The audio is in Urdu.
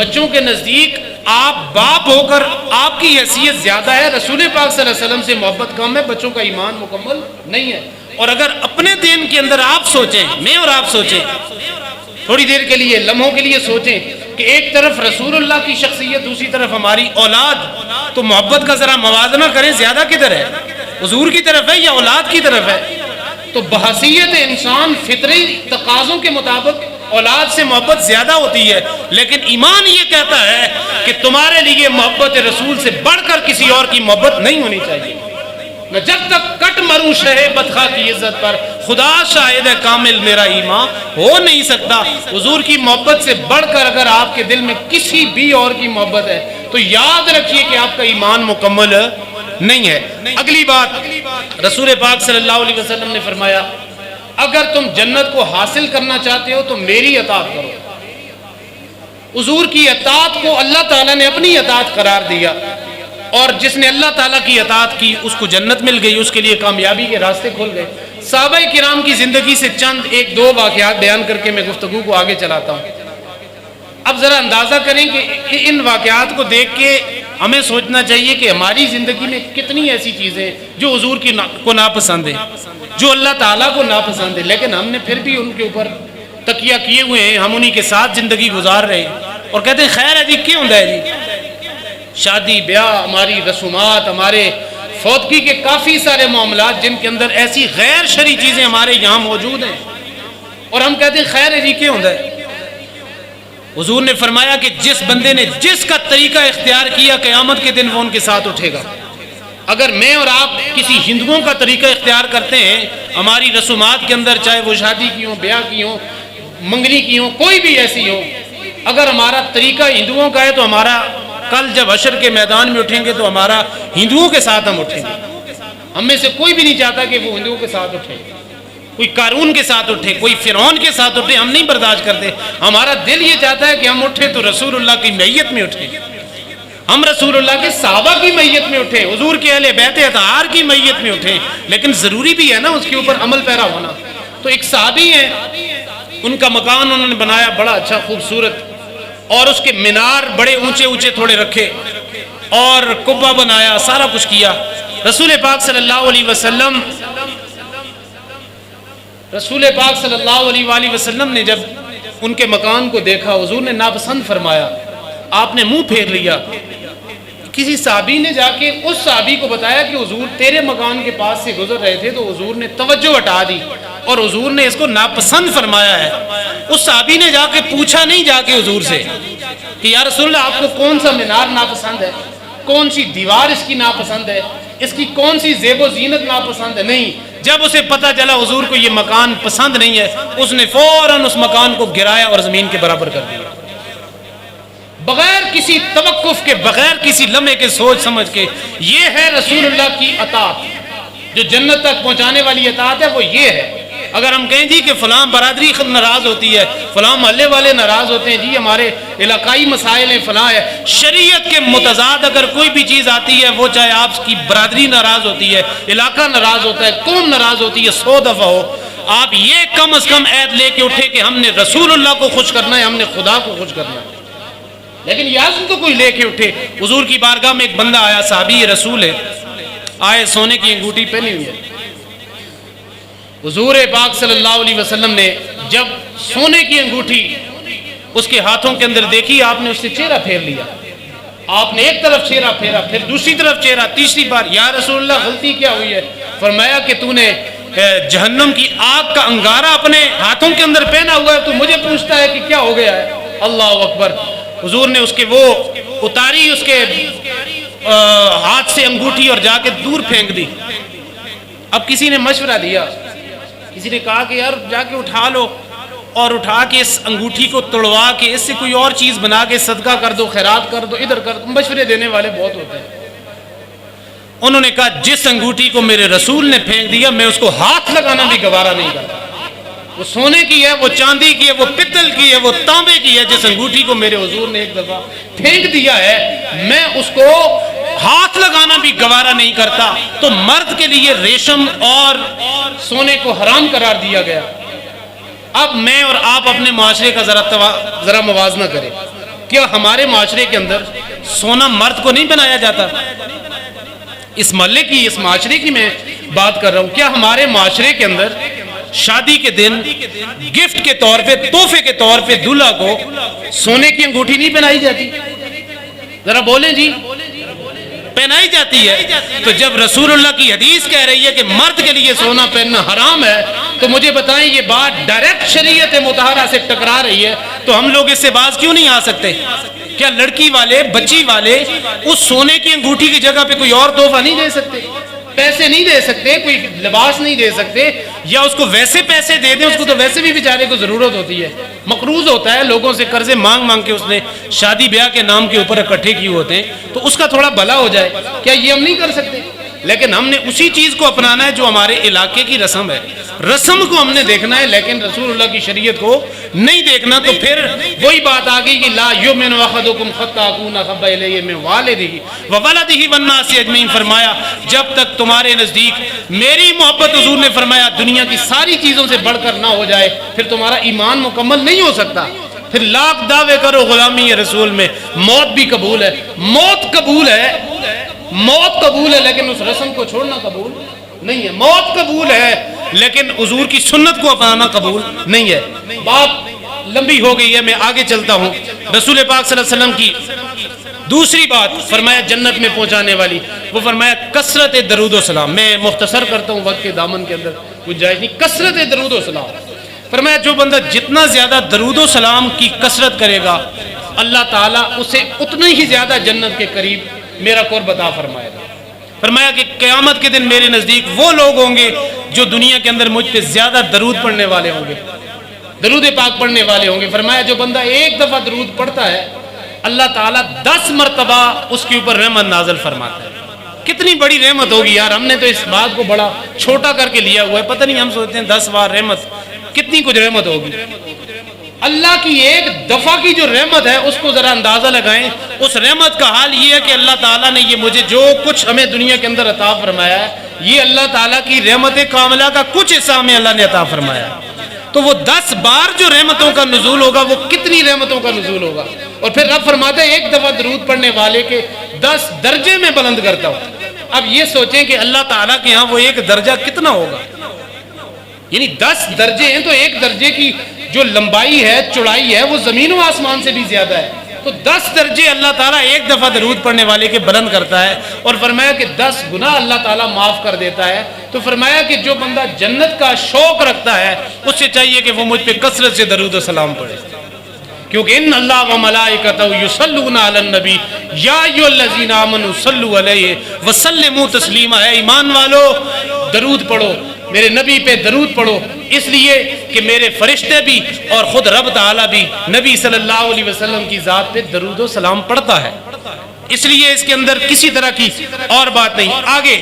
بچوں کے نزدیک آپ باپ ہو کر آپ کی حیثیت زیادہ ہے، رسول پاک صلی اللہ علیہ وسلم سے محبت کم ہے، بچوں کا ایمان مکمل نہیں ہے۔ اور اگر اپنے دین کے اندر آپ سوچیں، میں اور آپ سوچیں، تھوڑی دیر کے لیے، لمحوں کے لیے سوچیں کہ ایک طرف رسول اللہ کی شخصیت، دوسری طرف ہماری اولاد، تو محبت کا ذرا موازنہ کریں، زیادہ کدھر ہے؟ حضور کی طرف ہے یا اولاد کی طرف ہے؟ تو بحیثیت انسان فطری تقاضوں کے مطابق اولاد سے محبت زیادہ ہوتی ہے، لیکن ایمان یہ کہتا ہے کہ تمہارے لیے محبت رسول سے بڑھ کر کسی اور کی محبت نہیں ہونی چاہیے۔ میں جب تک کٹ مروں شہ بدخواہ کی عزت پر، خدا شاہد ہے کامل میرا ایمان ہو نہیں سکتا۔ حضور کی محبت سے بڑھ کر اگر آپ کے دل میں کسی بھی اور کی محبت ہے تو یاد رکھیے کہ آپ کا ایمان مکمل نہیں ہے۔ اگلی بات، رسول پاک صلی اللہ علیہ وسلم نے فرمایا اگر تم جنت کو حاصل کرنا چاہتے ہو تو میری اطاعت کرو۔ حضور کی اطاعت کو اللہ تعالیٰ نے اپنی اطاعت قرار دیا، اور جس نے اللہ تعالیٰ کی اطاعت کی اس کو جنت مل گئی، اس کے لیے کامیابی کے راستے کھل گئے۔ صحابہ کرام کی زندگی سے چند ایک دو واقعات بیان کر کے میں گفتگو کو آگے چلاتا ہوں۔ اب ذرا اندازہ کریں کہ ان واقعات کو دیکھ کے ہمیں سوچنا چاہیے کہ ہماری زندگی میں کتنی ایسی چیزیں جو حضور کو ناپسند ہیں، جو اللہ تعالیٰ کو ناپسند ہے، لیکن ہم نے پھر بھی ان کے اوپر تکیہ کیے ہوئے ہیں، ہم انہی کے ساتھ زندگی گزار رہے ہیں اور کہتے ہیں خیر ہے جی، کیوں ہوتا ہے جی؟ شادی بیاہ، ہماری رسومات، ہمارے فوتگی کے کافی سارے معاملات جن کے اندر ایسی غیر شرعی چیزیں ہمارے یہاں موجود ہیں، اور ہم کہتے ہیں خیر ہے جی، کیوں ہوتا ہے؟ حضور نے فرمایا کہ جس بندے نے جس کا طریقہ اختیار کیا قیامت کے دن وہ ان کے ساتھ اٹھے گا۔ اگر میں اور آپ کسی ہندوؤں کا طریقہ اختیار کرتے ہیں ہماری رسومات کے اندر، چاہے وہ شادی کی ہوں، بیاہ کی ہوں، منگنی کی ہوں، کوئی بھی ایسی ہو، اگر ہمارا طریقہ ہندوؤں کا ہے تو ہمارا کل جب حشر کے میدان میں اٹھیں گے تو ہمارا ہندوؤں کے ساتھ ہم اٹھیں گے۔ ہم میں سے کوئی بھی نہیں چاہتا کہ وہ ہندوؤں کے ساتھ اٹھے، کوئی قارون کے ساتھ اٹھے، کوئی فرعون کے ساتھ اٹھے، ہم نہیں برداشت کرتے۔ ہمارا دل یہ چاہتا ہے کہ ہم اٹھے تو رسول اللہ کی میت میں اٹھیں، ہم رسول اللہ کے صحابہ کی میت میں اٹھیں، حضور کے اہل بیت اطہار کی میت میں اٹھیں، لیکن ضروری بھی ہے نا اس کے اوپر عمل پیرا ہونا۔ تو ایک صحابی ہیں، ان کا مکان انہوں نے بنایا بڑا اچھا خوبصورت، اور اس کے مینار بڑے اونچے اونچے تھوڑے رکھے اور قبہ بنایا، سارا کچھ کیا۔ رسول پاک صلی اللہ علیہ وسلم وآلہ وسلم نے جب ان کے مکان کو دیکھا، حضور نے ناپسند فرمایا، آپ نے منہ پھیر لیا۔ کسی صحابی نے جا کے اس صحابی کو بتایا کہ حضور تیرے مکان کے پاس سے گزر رہے تھے، تو حضور نے توجہ ہٹا دی اور حضور نے اس کو ناپسند فرمایا ہے۔ اس صحابی نے جا کے پوچھا نہیں جا کے حضور سے کہ یا رسول اللہ آپ کو کون سا مینار ناپسند ہے، کون سی دیوار اس کی ناپسند ہے، اس کی کون سی زیب و زینت ناپسند ہے؟ نہیں، جب اسے پتہ چلا حضور کو یہ مکان پسند نہیں ہے، اس نے فوراً اس مکان کو گرایا اور زمین کے برابر کر دیا، بغیر کسی توقف کے، بغیر کسی لمحے کے سوچ سمجھ کے۔ یہ ہے رسول اللہ کی اطاعت، جو جنت تک پہنچانے والی اطاعت ہے، وہ یہ ہے۔ اگر ہم کہیں جی کہ فلاں برادری ناراض ہوتی ہے، فلاں محلے والے ناراض ہوتے ہیں، جی ہمارے علاقائی مسائل ہیں، فلاں ہے، شریعت کے متضاد اگر کوئی بھی چیز آتی ہے، وہ چاہے آپ کی برادری ناراض ہوتی ہے، علاقہ ناراض ہوتا ہے، قوم ناراض ہوتی ہے، 100 دفعہ ہو، آپ یہ کم از کم عہد لے کے اٹھے کہ ہم نے رسول اللہ کو خوش کرنا ہے، ہم نے خدا کو خوش کرنا ہے۔ لیکن یہ عزم تو کوئی لے کے اٹھے۔ حضور کی بارگاہ میں ایک بندہ آیا، صحابی رسول ہے، آئے، سونے کی انگوٹھی پہنی ہوئی ہے۔ حضور پاک صلی اللہ علیہ وسلم نے جب سونے کی انگوٹھی اس کے ہاتھوں کے اندر دیکھی، آپ نے اس سے چہرہ پھیر لیا۔ آپ نے ایک طرف چہرہ پھیرا، پھر دوسری طرف چہرہ، تیسری بار یا رسول اللہ غلطی کیا ہوئی ہے؟ فرمایا کہ تو نے جہنم کی آگ کا انگارہ اپنے ہاتھوں کے اندر پہنا ہوا ہے، تو مجھے پوچھتا ہے کہ کیا ہو گیا ہے؟ اللہ اکبر۔ حضور نے اس کے وہ اتاری اس کے ہاتھ سے انگوٹھی اور جا کے دور پھینک دی۔ اب کسی نے مشورہ دیا، کسی نے کہا کہ یار جا کے اٹھا لو اور اٹھا کے اس انگوٹھی کو توڑوا کے اس سے کوئی اور چیز بنا کے صدقہ کر دو، خیرات کر دو، ادھر کر دو۔ مشورے دینے والے بہت ہوتے ہیں۔ انہوں نے کہا جس انگوٹھی کو میرے رسول نے پھینک دیا میں اس کو ہاتھ لگانا بھی گوارا نہیں کرتا۔ وہ سونے کی ہے، وہ چاندی کی ہے، وہ پتل کی ہے، وہ تانبے کی ہے، جس انگوٹھی کو میرے حضور نے ایک دفعہ پھینک دیا ہے میں اس کو ہاتھ لگانا بھی گوارا نہیں کرتا۔ تو مرد کے لیے ریشم اور سونے کو حرام قرار دیا گیا۔ اب میں اور آپ اپنے معاشرے کا ذرا موازنہ کریں، کیا ہمارے معاشرے کے اندر سونا مرد کو نہیں پہنایا جاتا؟ اس محلے کی، اس معاشرے کی میں بات کر رہا ہوں. کیا ہمارے معاشرے کے اندر شادی کے دن گفٹ کے طور پہ، تحفے کے طور پہ دلہا کو سونے کی انگوٹھی نہیں پہنائی جاتی؟ ذرا بولیں جی. پہنائی جاتی ہے. تو جب رسول اللہ کی حدیث کہہ رہی ہے کہ مرد کے لیے سونا پہننا حرام ہے، تو مجھے بتائیں یہ بات ڈائریکٹ شریعت مطہرہ سے ٹکرا رہی ہے، تو ہم لوگ اس سے باز کیوں نہیں آ سکتے؟ کیا لڑکی والے، بچی والے اس سونے کی انگوٹھی کی جگہ پہ کوئی اور تحفہ نہیں دے سکتے؟ پیسے نہیں دے سکتے، کوئی لباس نہیں دے سکتے، یا اس کو ویسے پیسے دے دیں؟ اس کو تو ویسے بھی بیچارے کو ضرورت ہوتی ہے، مقروض ہوتا ہے، لوگوں سے قرضے مانگ مانگ کے اس نے شادی بیاہ کے نام کے اوپر اکٹھے کیے ہوتے ہیں، تو اس کا تھوڑا بھلا ہو جائے. کیا یہ ہم نہیں کر سکتے؟ لیکن ہم نے اسی چیز کو اپنانا ہے جو ہمارے علاقے کی رسم ہے. رسم کو ہم نے دیکھنا ہے، لیکن رسول اللہ کی شریعت کو نہیں دیکھنا. تو پھر وہی بات آ گئی کہ لا یؤمن احدکم حتی اکون احب الیہ من والدہ وولدہ والناس اجمعین. فرمایا جب تک تمہارے نزدیک میری محبت، حضور نے فرمایا، دنیا کی ساری چیزوں سے بڑھ کر نہ ہو جائے، پھر تمہارا ایمان مکمل نہیں ہو سکتا. پھر لاکھ دعوے کرو غلامی رسول میں، موت بھی قبول ہے. موت قبول ہے، موت قبول ہے، لیکن اس رسم کو چھوڑنا قبول نہیں ہے. موت قبول ہے، لیکن حضور کی سنت کو اپنانا قبول نہیں ہے. بات لمبی ہو گئی ہے، میں آگے چلتا ہوں. رسول پاک صلی اللہ علیہ وسلم کی دوسری بات فرمایا جنت میں پہنچانے والی، وہ فرمایا کثرت درود و سلام. میں مختصر کرتا ہوں، وقت کے دامن کے اندر گنجائش نہیں. کثرت درود و سلام. فرمایا جو بندہ جتنا زیادہ درود و سلام کی کثرت کرے گا، اللہ تعالیٰ اسے اتنا ہی زیادہ جنت کے قریب میرا قرب عطا فرمائے گا. فرمایا کہ قیامت کے دن میرے نزدیک وہ لوگ ہوں گے جو دنیا کے اندر مجھ پہ زیادہ درود پڑھنے والے ہوں گے، درود پاک پڑھنے والے ہوں گے. فرمایا جو بندہ ایک دفعہ درود پڑھتا ہے، اللہ تعالیٰ 10 مرتبہ اس کے اوپر رحمت نازل فرماتا ہے. کتنی بڑی رحمت ہوگی یار. ہم نے تو اس بات کو بڑا چھوٹا کر کے لیا ہوا ہے. پتہ نہیں، ہم سوچتے ہیں 10 بار رحمت، کتنی کچھ رحمت ہوگی. اللہ کی ایک دفعہ کی جو رحمت ہے اس کو ذرا اندازہ لگائیں. اس رحمت کا حال یہ ہے کہ اللہ تعالیٰ نے یہ مجھے جو کچھ ہمیں دنیا کے اندر عطا فرمایا ہے، یہ اللہ تعالیٰ کی رحمت کاملہ کا کچھ حصہ ہمیں اللہ نے عطا فرمایا ہے. تو وہ 10 بار جو رحمتوں کا نزول ہوگا، وہ کتنی رحمتوں کا نزول ہوگا. اور پھر رب فرماتا ہے ایک دفعہ درود پڑھنے والے کے 10 درجے میں بلند کرتا ہوں. اب یہ سوچیں کہ اللہ تعالیٰ کے ہاں وہ ایک درجہ کتنا ہوگا. یعنی 10 درجے ہیں، تو ایک درجے کی جو لمبائی ہے، چوڑائی ہے، وہ زمین و آسمان سے بھی زیادہ ہے. تو 10 درجے اللہ تعالیٰ ایک دفعہ درود پڑھنے والے کے بلند کرتا ہے. اور فرمایا کہ 10 گناہ اللہ تعالیٰ معاف کر دیتا ہے. تو فرمایا کہ جو بندہ جنت کا شوق رکھتا ہے، اس سے چاہیے کہ وہ مجھ پہ کثرت سے درود و سلام پڑھے، کیونکہ ان اللہ و ملائکتہ یصلون علی النبی یا ایھا الذین آمنوا صلوا علیہ وسلموا تسلیما. اے ایمان والو، درود پڑھو، میرے نبی پہ درود پڑھو، اس لیے کہ میرے فرشتے بھی اور خود رب تعالیٰ بھی نبی صلی اللہ علیہ وسلم کی ذات پہ درود و سلام پڑھتا ہے. اس لیے اس کے اندر کسی طرح کی اور بات نہیں. آگے